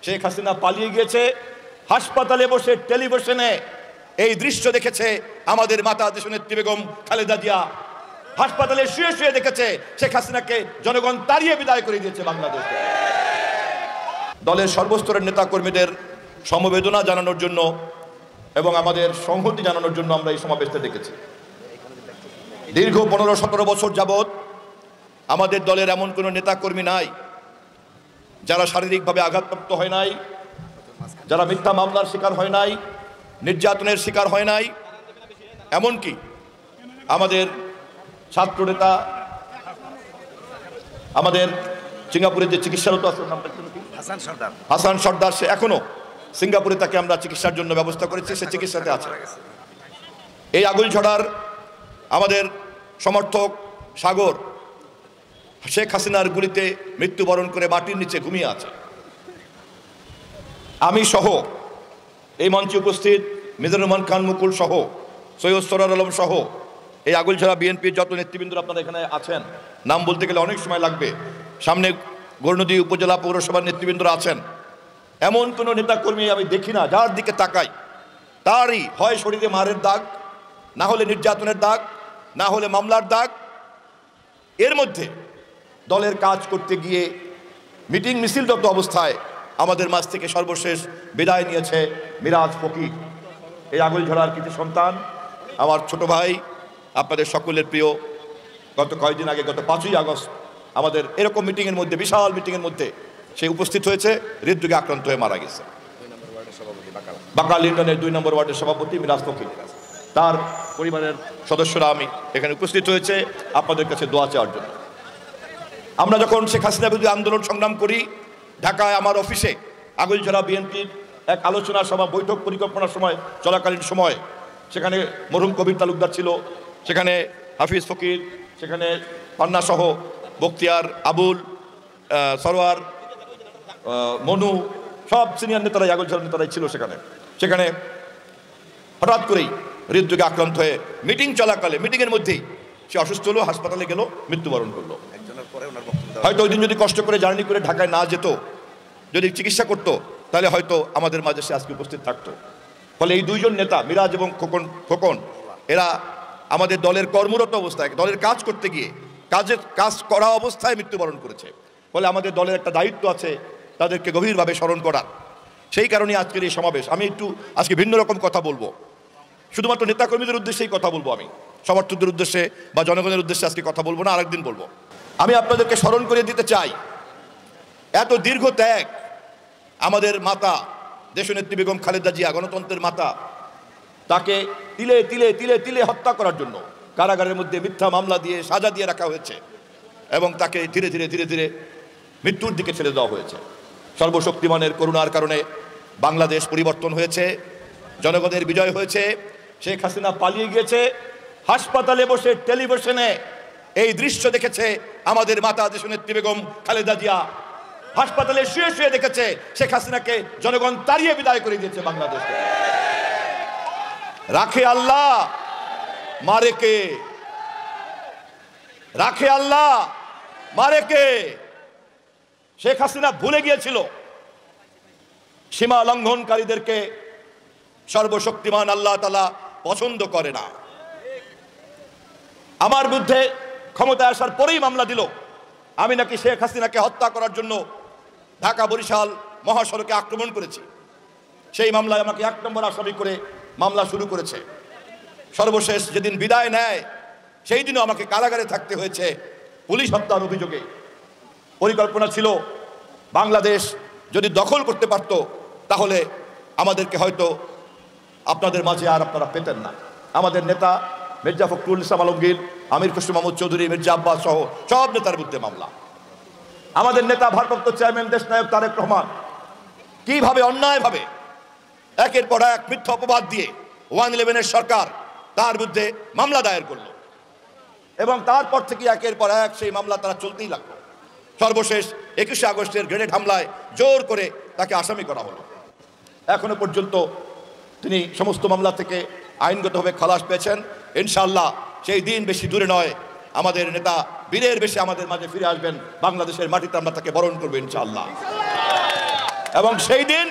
শেখ হাসিনা পালিয়ে গিয়েছে, হাসপাতালে বসে টেলিভিশনে এই দৃশ্য দেখেছে আমাদের মাতা দেশনেত্রী বেগম খালেদা জিয়া। হাসপাতালে শুয়ে শুয়ে দেখেছে শেখ হাসিনাকে জনগণ তাড়িয়ে বিদায় করে দিয়েছে বাংলাদেশে। দলের সর্বস্তরের নেতা কর্মীদের সমবেদনা জানানোর জন্য এবং আমাদের সংহতি জানানোর জন্য আমরা এই সমাবেশটা ডেকেছি। দীর্ঘ 15-17 বছর যাবৎ আমাদের দলের এমন কোনো নেতা কর্মী নাই যারা শারীরিকভাবে আঘাতপ্রাপ্ত হয় নাই, যারা মিথ্যা মামলার শিকার হয় নাই, নির্যাতনের শিকার হয় নাই। এমনকি আমাদের ছাত্র নেতা, আমাদের সিঙ্গাপুরে যে চিকিৎসারত আছে হাসান সর্দার, সে এখনো সিঙ্গাপুরে, তাকে আমরা চিকিৎসার জন্য ব্যবস্থা করেছি, সে চিকিৎসাতে আছে। এই আগুনঝড়ার আমাদের সমর্থক সাগর শেখ হাসিনার গুলিতে মৃত্যুবরণ করে মাটির নিচে ঘুমিয়ে আছে। আমি সহ এই মঞ্চে উপস্থিত মিজানুর রহমান খান মুকুল সহ সৈয়দ সরার আলম সহ এই আগুলঝরা বিএনপির যত নেতৃবৃন্দ আপনারা এখানে আছেন, নাম বলতে গেলে অনেক সময় লাগবে, সামনে গৌরনদী উপজেলা পৌরসভার নেতৃবৃন্দরা আছেন। এমন কোনো নেতাকর্মী আমি দেখি না যার দিকে তাকাই তারই হয় শরীরে মারের দাগ, না হলে নির্যাতনের দাগ, না হলে মামলার দাগ। এর মধ্যে দলের কাজ করতে গিয়ে মিটিং মিছিলরত অবস্থায় আমাদের মাঝ থেকে সর্বশেষ বিদায় নিয়েছে মিরাজ ফকির, এই আগুলঝরার কৃতি সন্তান, আমার ছোট ভাই, আপনাদের সকলের প্রিয়। গত কয়েকদিন আগে, গত 5ই আগস্ট আমাদের এরকম মিটিংয়ের মধ্যে, বিশাল মিটিংয়ের মধ্যে সে উপস্থিত হয়েছে, হৃদরোগে আক্রান্ত হয়ে মারা গেছে। বাকাল ইউনিয়নের 2 নম্বর ওয়ার্ডের সভাপতি মিরাজ ফকির, তার পরিবারের সদস্যরা আমি এখানে উপস্থিত হয়েছে আপনাদের কাছে দোয়া চাওয়ার জন্য। আমরা যখন শেখ হাসিনা বিরোধী আন্দোলন সংগ্রাম করি, ঢাকায় আমার অফিসে আগুলঝরা বিএনপির এক আলোচনা সভা, বৈঠক পরিকল্পনার সময় চলাকালীন সময় সেখানে মরহুম কবির তালুকদার ছিল, সেখানে হাফিজ ফকির, সেখানে পান্না সহ বখতিয়ার, আবুল, সরোয়ার, মনু, সব সিনিয়র নেতারাই, আগুলঝরা নেতারাই ছিল সেখানে হঠাৎ করেই হৃদরোগে আক্রান্ত হয়ে মিটিং চলাকালে, মিটিংয়ের মধ্যেই সে অসুস্থ হলো, হাসপাতালে গেল, মৃত্যুবরণ করলো। হয়তো ওই দিন যদি কষ্ট করে জার্নি করে ঢাকায় না যেত, যদি চিকিৎসা করতো, তাহলে হয়তো আমাদের মাঝে সে আজকে উপস্থিত থাকতো। ফলে এই 2জন নেতা, মিরাজ এবং খোকন, এরা আমাদের দলের কর্মরত অবস্থায়, দলের কাজ করতে গিয়ে, কাজ করা অবস্থায় মৃত্যুবরণ করেছে। ফলে আমাদের দলের একটা দায়িত্ব আছে তাদেরকে গভীরভাবে স্মরণ করার। সেই কারণে আজকের এই সমাবেশ। আমি একটু আজকে ভিন্ন রকম কথা বলবো, শুধুমাত্র নেতাকর্মীদের উদ্দেশ্যেই কথা বলবো, আমি সমর্থকদের উদ্দেশ্যে বা জনগণের উদ্দেশ্যে আজকে কথা বলবো না, আরেকদিন বলবো। আমি আপনাদেরকে স্মরণ করিয়ে দিতে চাই, এত দীর্ঘ ত্যাগ আমাদের মাতা দেশনেত্রী বেগম খালেদা জিয়া, গণতন্ত্রের মাতা, তাকে তিলে তিলে তিলে তিলে হত্যা করার জন্য কারাগারের মধ্যে মিথ্যা মামলা দিয়ে সাজা দিয়ে রাখা হয়েছে এবং তাকে ধীরে ধীরে ধীরে ধীরে মৃত্যুর দিকে ছেড়ে দেওয়া হয়েছে। সর্বশক্তিমানের করুণার কারণে বাংলাদেশ পরিবর্তন হয়েছে, জনগণের বিজয় হয়েছে। শেখ হাসিনা পালিয়ে গিয়েছে, হাসপাতালে বসে টেলিভিশনে এই দৃশ্য দেখেছে আমাদের মাতা দেশনেত্রী বেগম খালেদা জিয়া। হাসপাতালে শুয়ে শুয়ে দেখেছে শেখ হাসিনাকে জনগণ তাড়িয়ে বিদায় করে দিয়েছে বাংলাদেশে। রাখে আল্লাহ, মারে কে? রাখে আল্লাহ, মারে কে? শেখ হাসিনা ভুলে গিয়েছিল সীমা লঙ্ঘনকারীদেরকে সর্বশক্তিমান আল্লাহ তাআলা পছন্দ করে না। আমার বিরুদ্ধে ক্ষমতায় আসার পরেই মামলা দিল, আমি নাকি শেখ হাসিনাকে হত্যা করার জন্য ঢাকা বরিশাল মহাসড়কে আক্রমণ করেছি। সেই মামলায় আমাকে 1 নম্বর আসামি করে মামলা শুরু করেছে। সর্বশেষ যেদিন বিদায় নেয় সেই দিনও আমাকে কারাগারে থাকতে হয়েছে পুলিশ হত্যার অভিযোগে। পরিকল্পনা ছিল বাংলাদেশ যদি দখল করতে পারত তাহলে আমাদেরকে হয়তো আপনাদের মাঝে আর আপনারা পেতেন না। আমাদের নেতা মির্জা ফখরুল ইসলাম আলমগীর, আমির খসরু মাহমুদ চৌধুরী, মির্জা আব্বাস সহ সব নেতার বিরুদ্ধে মামলা। আমাদের নেতা ভারপ্রাপ্ত চেয়ারম্যান দেশনায়ক তারেক রহমান কিভাবে অন্যায়ভাবে একের পর এক মিথ্যা অপবাদ দিয়ে 111-এর সরকার তার বিরুদ্ধে মামলা দায়ের করলো এবং তারপর থেকে একের পর এক সেই মামলা তারা চলতেই লাগলো। সর্বশেষ 21শে আগস্টের গ্রেনেড হামলায় জোর করে তাকে আসামি করা হলো। এখনো পর্যন্ত তিনি সমস্ত মামলা থেকে আইনগতভাবে খালাস পেয়েছেন। ইনশাআল্লাহ সেই দিন বেশি দূরে নয়, আমাদের নেতা বীরের বেশে আমাদের মাঝে ফিরে আসবেন, বাংলাদেশের মাটিতে আমরা তাকে বরণ করবো ইনশাআল্লাহ। এবং সেই দিন